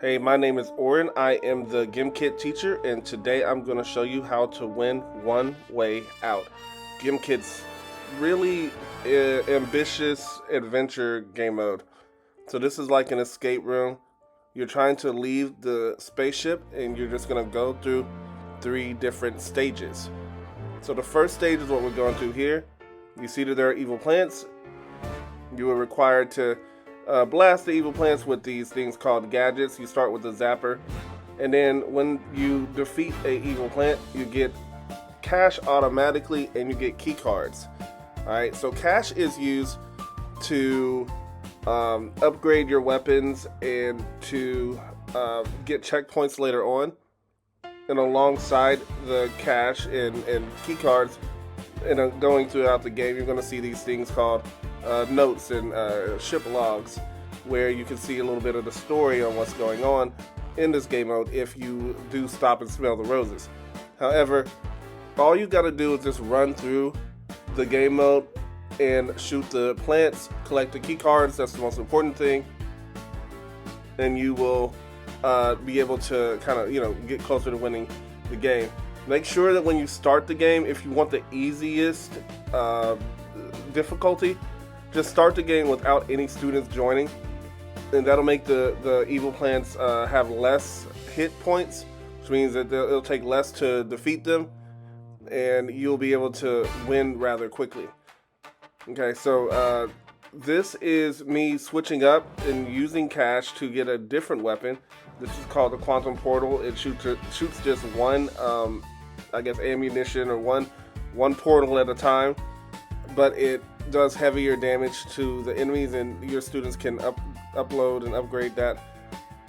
Hey, my name is Oren. I am the Gimkit teacher, and today I'm going to show you how to win one way out. Gimkit's really ambitious adventure game mode. So this is like an escape room. You're trying to leave the spaceship, and you're just going to go through 3 different stages. So the first stage is what we're going through here. You see that there are evil plants. You are required to blast the evil plants with these things called gadgets. You start with the zapper, and then when you defeat a evil plant, you get cash automatically, and you get key cards. Alright, so cash is used to upgrade your weapons and to get checkpoints later on. And alongside the cash and key cards, and going throughout the game, you're going to see these things called notes and ship logs, where you can see a little bit of the story on what's going on in this game mode if you do stop and smell the roses. However, all you got to do is just run through the game mode and shoot the plants, collect the key cards. That's the most important thing, and you will be able to kind of get closer to winning the game. Make sure that when you start the game, if you want the easiest difficulty, just start the game without any students joining, and that'll make the evil plants have less hit points, which means that it'll take less to defeat them, and you'll be able to win rather quickly. Okay, so this is me switching up and using cash to get a different weapon. This is called the Quantum Portal. It shoots just one, ammunition, or one portal at a time, but it does heavier damage to the enemies, and your students can upload and upgrade that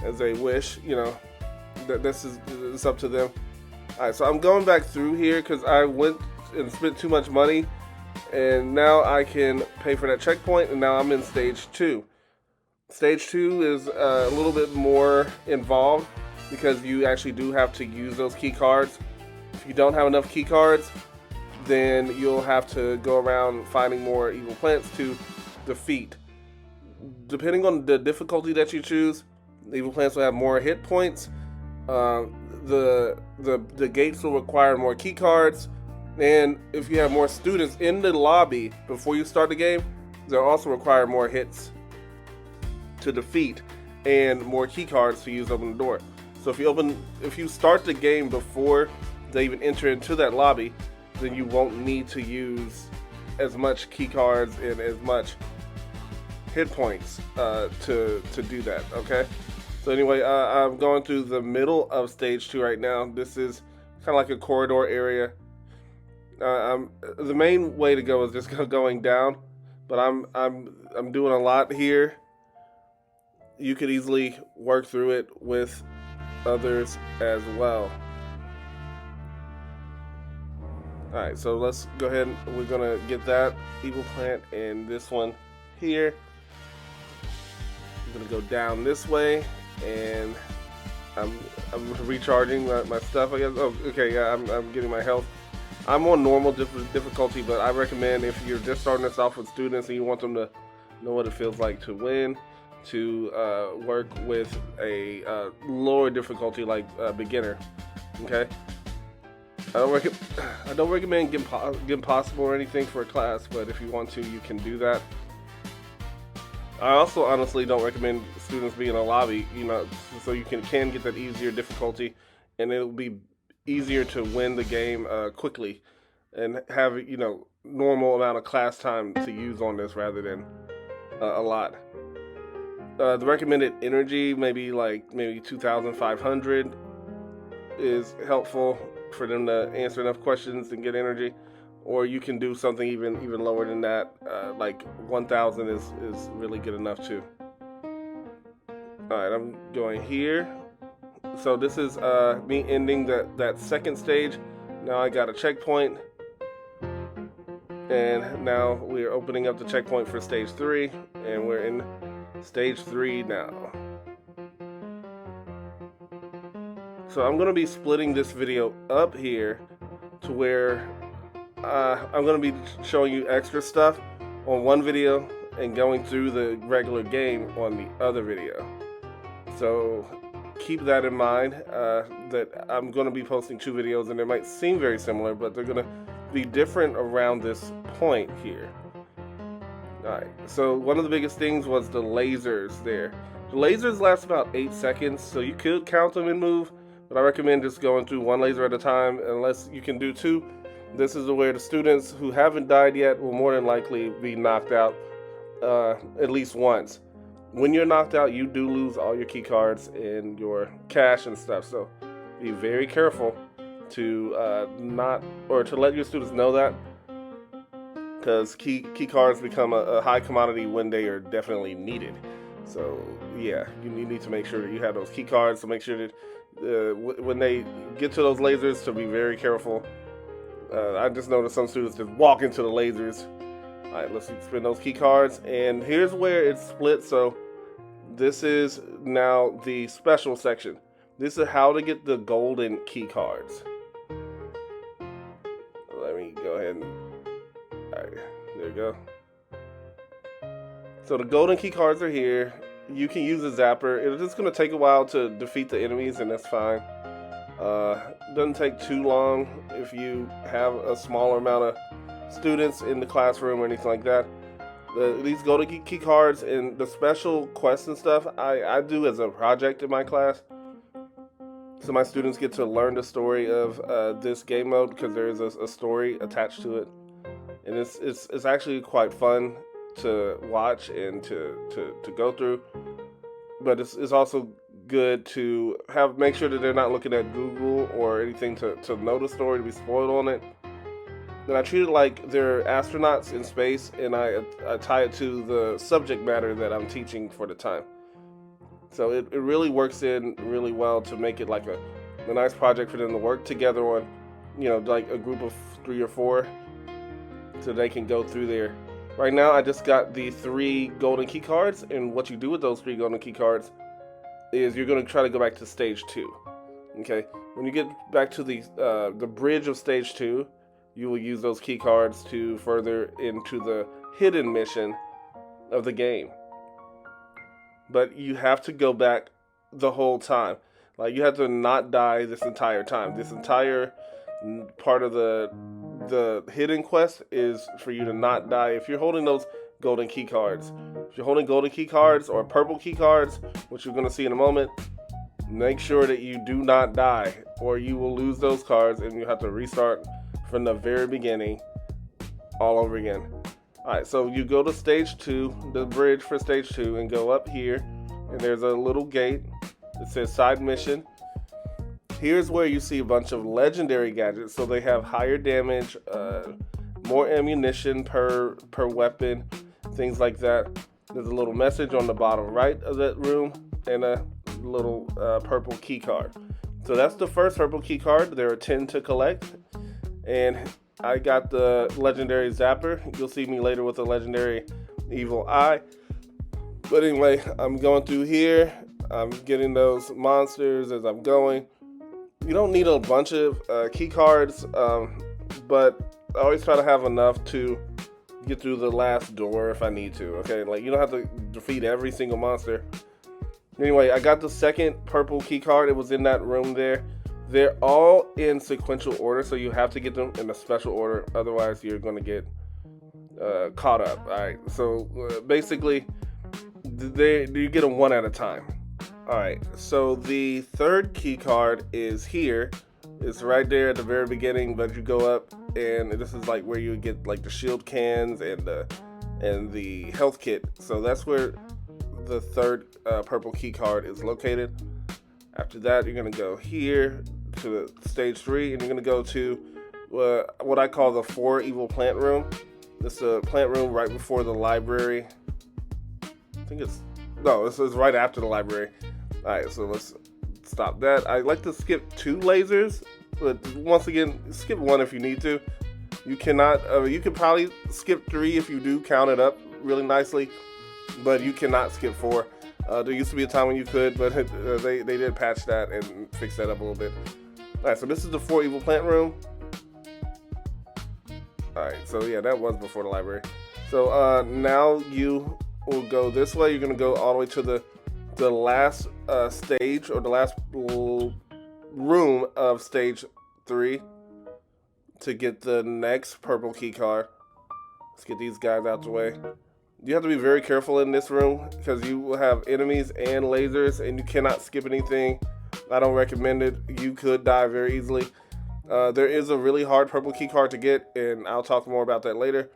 as they wish. It's up to them. Alright, so I'm going back through here because I went and spent too much money, and now I can pay for that checkpoint, and now I'm in stage 2. Stage 2 is a little bit more involved because you actually do have to use those key cards. If you don't have enough key cards, then you'll have to go around finding more evil plants to defeat. Depending on the difficulty that you choose, the evil plants will have more hit points. The gates will require more key cards, and if you have more students in the lobby before you start the game, they'll also require more hits to defeat and more key cards to use to open the door. So if you start the game before they even enter into that lobby, then you won't need to use as much key cards and as much hit points to do that. Okay, so anyway, I'm going through the middle of stage 2 right now. This is kind of like a corridor area. The main way to go is just going down, but I'm doing a lot here. You could easily work through it with others as well. Alright, so let's go ahead. We're gonna get that evil plant and this one here. I'm gonna go down this way, and I'm recharging my stuff, I guess. Oh, okay, yeah, I'm getting my health. I'm on normal difficulty, but I recommend, if you're just starting this off with students and you want them to know what it feels like to win, to work with a lower difficulty like beginner. Okay, I don't recommend Gimpossible or anything for a class, but if you want to, you can do that. I also honestly don't recommend students being in a lobby, so you can get that easier difficulty, and it'll be easier to win the game quickly and have normal amount of class time to use on this rather than a lot. The recommended energy, maybe 2,500, is helpful for them to answer enough questions and get energy. Or you can do something even lower than that, like 1,000 is really good enough too. Alright, I'm going here. So this is me ending that second stage. Now I got a checkpoint, and now we're opening up the checkpoint for stage 3, and we're in stage 3 now. So I'm going to be splitting this video up here to where I'm going to be showing you extra stuff on one video and going through the regular game on the other video. So keep that in mind, that I'm going to be posting 2 videos, and they might seem very similar, but they're going to be different around this point here. Alright, so one of the biggest things was the lasers there. The lasers last about 8 seconds, so you could count them and move, but I recommend just going through 1 laser at a time, unless you can do 2. This is where the students who haven't died yet will more than likely be knocked out at least once. When you're knocked out, you do lose all your key cards and your cash and stuff, so be very careful to to let your students know that, because key cards become a high commodity when they are definitely needed. So yeah, you need to make sure that you have those key cards, so make sure that when they get to those lasers, to be very careful. I just noticed some students just walk into the lasers. Alright, let's spin those key cards, and here's where it's split. So this is now the special section. This is how to get the golden key cards. Let me go ahead and... Alright, there you go. So the golden key cards are here. You can use a zapper. It's just going to take a while to defeat the enemies, and that's fine. Doesn't take too long if you have a smaller amount of students in the classroom or anything like that. These golden key cards and the special quests and stuff, I do as a project in my class. So my students get to learn the story of this game mode, because there is a story attached to it. And it's actually quite fun to watch and to go through. But it's also good to make sure that they're not looking at Google or anything to know the story, to be spoiled on it. And I treat it like they're astronauts in space, and I tie it to the subject matter that I'm teaching for the time. So it really works in really well to make it like a nice project for them to work together on, like a group of 3 or 4, so they can go through there. Right now, I just got the 3 golden key cards, and what you do with those 3 golden key cards is you're going to try to go back to stage 2. Okay, when you get back to the bridge of stage 2, you will use those key cards to further into the hidden mission of the game. But you have to go back the whole time. Like, you have to not die this entire time. This entire part of the hidden quest is for you to not die. If you're holding those golden key cards, if you're holding golden key cards or purple key cards, which you're going to see in a moment, make sure that you do not die, or you will lose those cards and you have to restart from the very beginning all over again. Alright, so you go to stage 2, the bridge for stage 2, and go up here, and there's a little gate that says side mission. Here's where you see a bunch of legendary gadgets. So they have higher damage, more ammunition per weapon, things like that. There's a little message on the bottom right of that room, and a little purple key card. So that's the first purple key card. There are 10 to collect, and I got the legendary zapper. You'll see me later with the legendary evil eye. But anyway, I'm going through here. I'm getting those monsters as I'm going. You don't need a bunch of key cards, but I always try to have enough to get through the last door if I need to, okay? Like, you don't have to defeat every single monster. Anyway, I got the second purple key card. It was in that room there. They're all in sequential order, so you have to get them in a special order. Otherwise, you're going to get caught up, all right? So, basically, you get them one at a time. All right, so the third key card is here. It's right there at the very beginning, but you go up, and this is like where you get like the shield cans and the health kit. So that's where the third purple key card is located. After that, you're gonna go here to stage 3, and you're gonna go to what I call the 4 evil plant room. This is a plant room right before the library. This is right after the library. Alright, so let's stop that. I like to skip 2 lasers, but once again, skip 1 if you need to. You cannot, you can probably skip 3 if you do count it up really nicely, but you cannot skip 4. There used to be a time when you could, but they did patch that and fix that up a little bit. Alright, so this is the 4 evil plant room. Alright, so yeah, that was before the library. So now you will go this way. You're going to go all the way to the last stage, or the last room of stage 3 to get the next purple key card. Let's get these guys out the way. You have to be very careful in this room because you will have enemies and lasers, and you cannot skip anything. I don't recommend it. You could die very easily. There is a really hard purple key card to get, and I'll talk more about that later.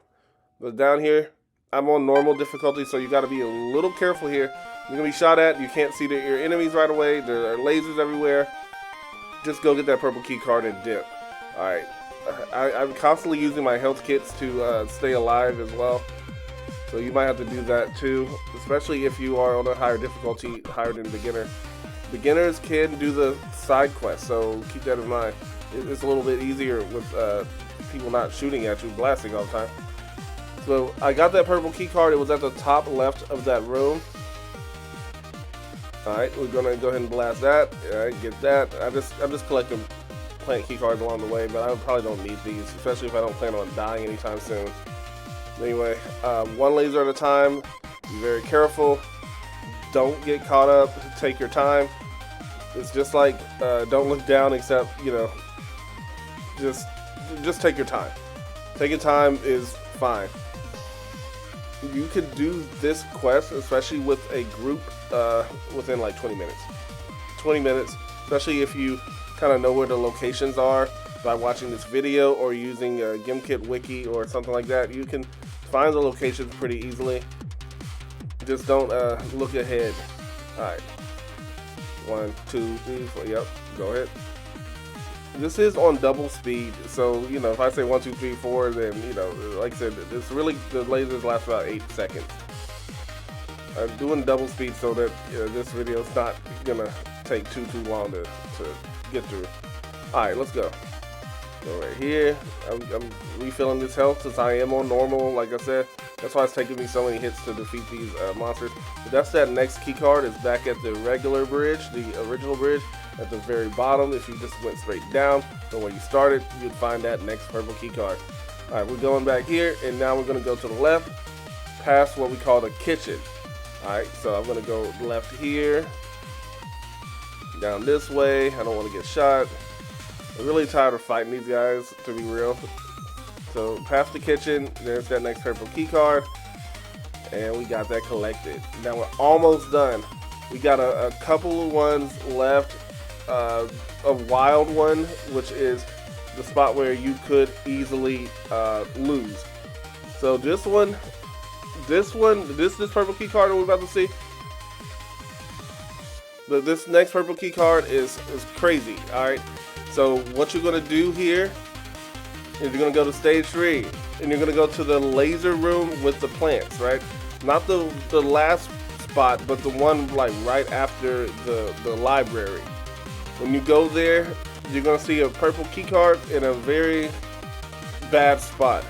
But down here, I'm on normal difficulty, so you got to be a little careful here. You're going to be shot at. You can't see your enemies right away. There are lasers everywhere. Just go get that purple key card and dip. Alright. I'm constantly using my health kits to stay alive as well. So you might have to do that too, especially if you are on a higher difficulty, higher than beginner. Beginners can do the side quests, so keep that in mind. It's a little bit easier with people not shooting at you, blasting all the time. So I got that purple key card. It was at the top left of that room. Alright, we're gonna go ahead and blast that. Alright, get that. I'm just collecting plant key cards along the way, but I probably don't need these, especially if I don't plan on dying anytime soon. Anyway, one laser at a time. Be very careful. Don't get caught up. Take your time. It's just like don't look down, except just take your time. Taking time is fine. You could do this quest, especially with a group, within like 20 minutes. 20 minutes, especially if you kind of know where the locations are by watching this video or using a Gimkit wiki or something like that. You can find the locations pretty easily. Just don't look ahead. Alright. 1, 2, 3, 4. Yep, go ahead. This is on double speed, so if I say 1, 2, 3, 4, then like I said, it's really, the lasers last about 8 seconds. I'm doing double speed so that this video is not gonna take too long to get through. Alright, let's go. Go right here. I'm refilling this health since I am on normal, like I said. That's why it's taking me so many hits to defeat these monsters. But that's that next key card. Is back at the regular bridge, the original bridge, at the very bottom. If you just went straight down from where you started, you'd find that next purple key card. Alright, we're going back here, and now we're going to go to the left, past what we call the kitchen. Alright, so I'm going to go left here, down this way. I don't want to get shot. I'm really tired of fighting these guys, to be real. So past the kitchen, there's that next purple key card, and we got that collected. Now we're almost done. We got a couple of ones left. A wild one, which is the spot where you could easily lose. So this purple key card that we're about to see. But this next purple key card is crazy. All right. So what you're gonna do here is you're gonna go to stage 3, and you're gonna go to the laser room with the plants, right? Not the last spot, but the one like right after the library. When you go there, you're gonna see a purple key card in a very bad spot.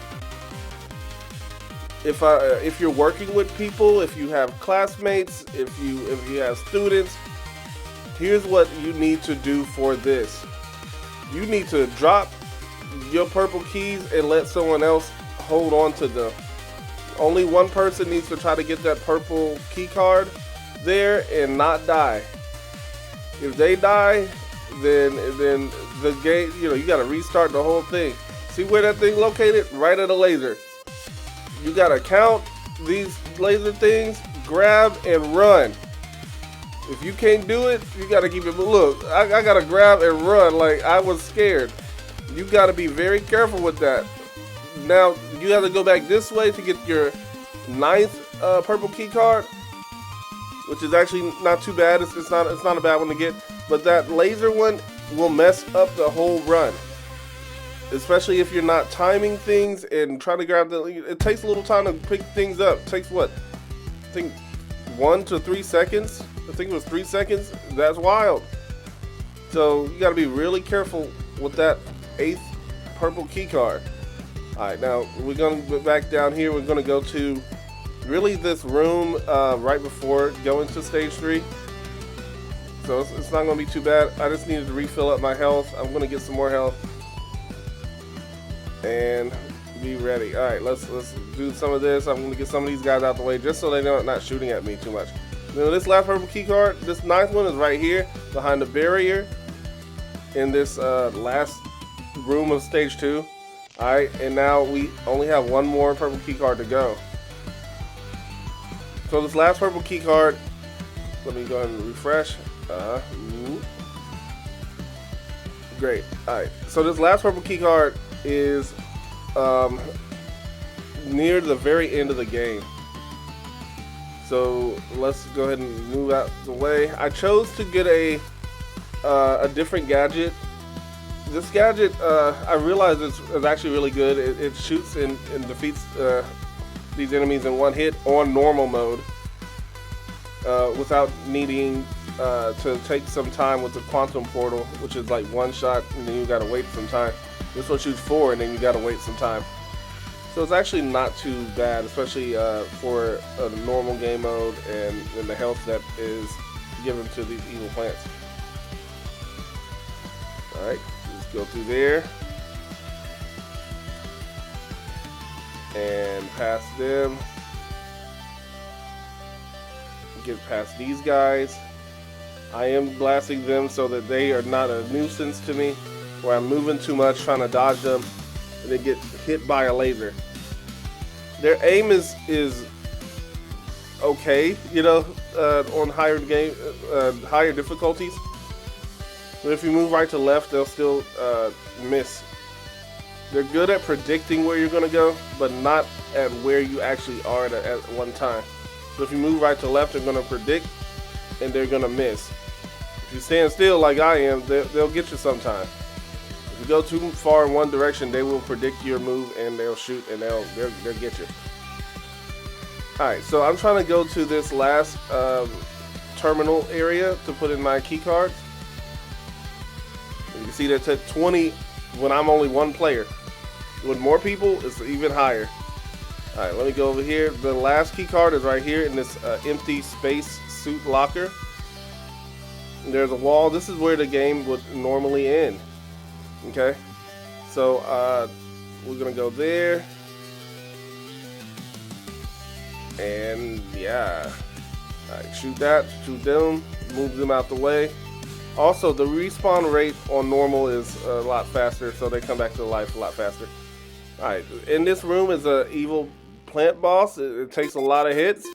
If you're working with people, if you have classmates, if you have students, here's what you need to do for this. You need to drop your purple keys and let someone else hold on to them. Only one person needs to try to get that purple key card there and not die. If they die, then the game, you gotta restart the whole thing. See where that thing located? Right at a laser. You gotta count these laser things, grab and run. If you can't do it, you gotta keep it. Look, I gotta grab and run like I was scared. You gotta be very careful with that. Now you have to go back this way to get your 9th purple key card, which is actually not too bad. It's not a bad one to get, but that laser one will mess up the whole run, especially if you're not timing things and trying to grab the. It takes a little time to pick things up. It takes what? I think 1 to 3 seconds. I think it was 3 seconds. That's wild. So you got to be really careful with that 8th purple key card. Alright, now we're going to go back down here. We're going to go to really this room right before going to stage 3. So it's not going to be too bad. I just needed to refill up my health. I'm going to get some more health and be ready. Alright, let's do some of this. I'm going to get some of these guys out the way just so they're not shooting at me too much. Now this last purple key card, this ninth one is right here behind the barrier in this last room of stage 2. Alright, and now we only have one more purple key card to go. So this last purple key card, let me go ahead and refresh. Great. Alright, so this last purple key card is near the very end of the game. So let's go ahead and move out the way. I chose to get a different gadget. This gadget, I realized it's actually really good. It shoots and defeats these enemies in one hit on normal mode without needing to take some time with the quantum portal, which is like one shot and then you gotta wait some time. This one shoots 4 and then you gotta wait some time. So it's actually not too bad, especially for a normal game mode and the health that is given to these evil plants. Alright, let's go through there. And past them. Get past these guys. I am blasting them so that they are not a nuisance to me, where I'm moving too much trying to dodge them and they get hit by a laser. Their aim is okay, you know, on higher difficulties. But if you move right to left, they'll still miss. They're good at predicting where you're gonna go, but not at where you actually are at one time. So if you move right to left, they're gonna predict and they're gonna miss. If you stand still like I am, they'll get you sometime. If you go too far in one direction, they will predict your move and they'll shoot and they'll get you. Alright, so I'm trying to go to this last terminal area to put in my key cards. You can see that took 20 when I'm only one player. With more people, it's even higher. Alright, let me go over here. The last key card is right here in this empty space suit locker. And there's a wall. This is where the game would normally end. Okay, so we're gonna go there, and yeah, alright, shoot that, shoot them, move them out the way. Also, the respawn rate on normal is a lot faster, so they come back to life a lot faster. Alright, in this room is an evil plant boss. It takes a lot of hits.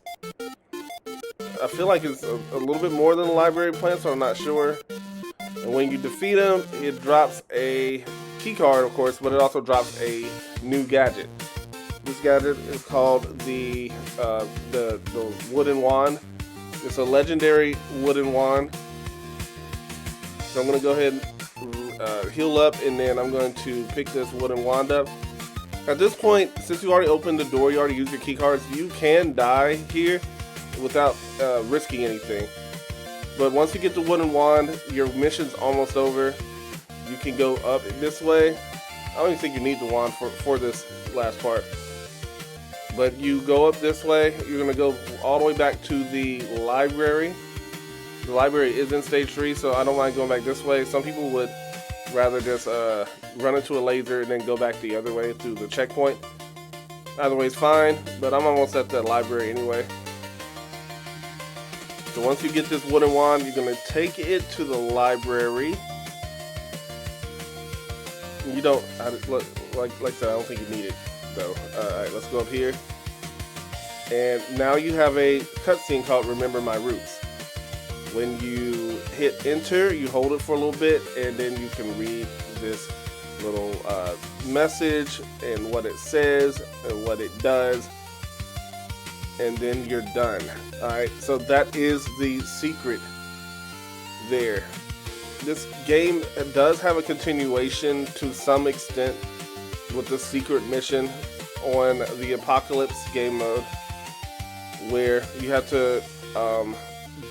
I feel like it's a little bit more than the library plant, so I'm not sure. And when you defeat him, it drops a key card, of course, but it also drops a new gadget. This gadget is called the wooden wand. It's a legendary wooden wand. So I'm going to go ahead and heal up, and then I'm going to pick this wooden wand up. At this point, since you already opened the door, you already used your key cards, you can die here without risking anything. But once you get the wooden wand, your mission's almost over. You can go up this way. I don't even think you need the wand for this last part. But you go up this way. You're going to go all the way back to the library. The library is in stage 3, so I don't mind going back this way. Some people would rather just run into a laser and then go back the other way through the checkpoint. Either way is fine, but I'm almost at the library anyway. So once you get this wooden wand, you're going to take it to the library. You don't, like I said, I don't think you need it though. Alright, let's go up here. And now you have a cutscene called Remember My Roots. When you hit enter, you hold it for a little bit, and then you can read this little message and what it says and what it does. And then you're done. Alright, so that is the secret there. This game does have a continuation to some extent with the secret mission on the Apocalypse game mode, where you have to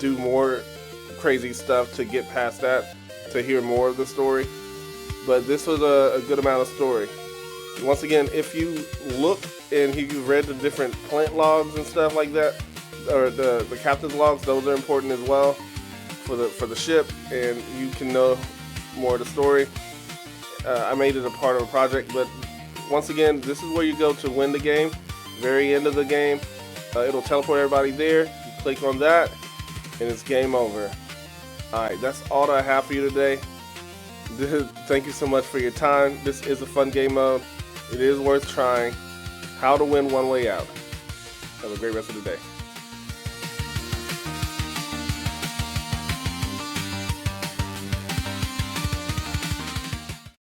do more crazy stuff to get past that, to hear more of the story. But this was a good amount of story. Once again, if you look and you've read the different plant logs and stuff like that, or the captain's logs, those are important as well for the ship, and you can know more of the story. I made it a part of a project, but once again, this is where you go to win the game. Very end of the game, it'll teleport everybody there. You click on that, and it's game over. Alright, that's all that I have for you today. Thank you so much for your time. This is a fun game mode. It is worth trying. How to win one way out. Have a great rest of the day.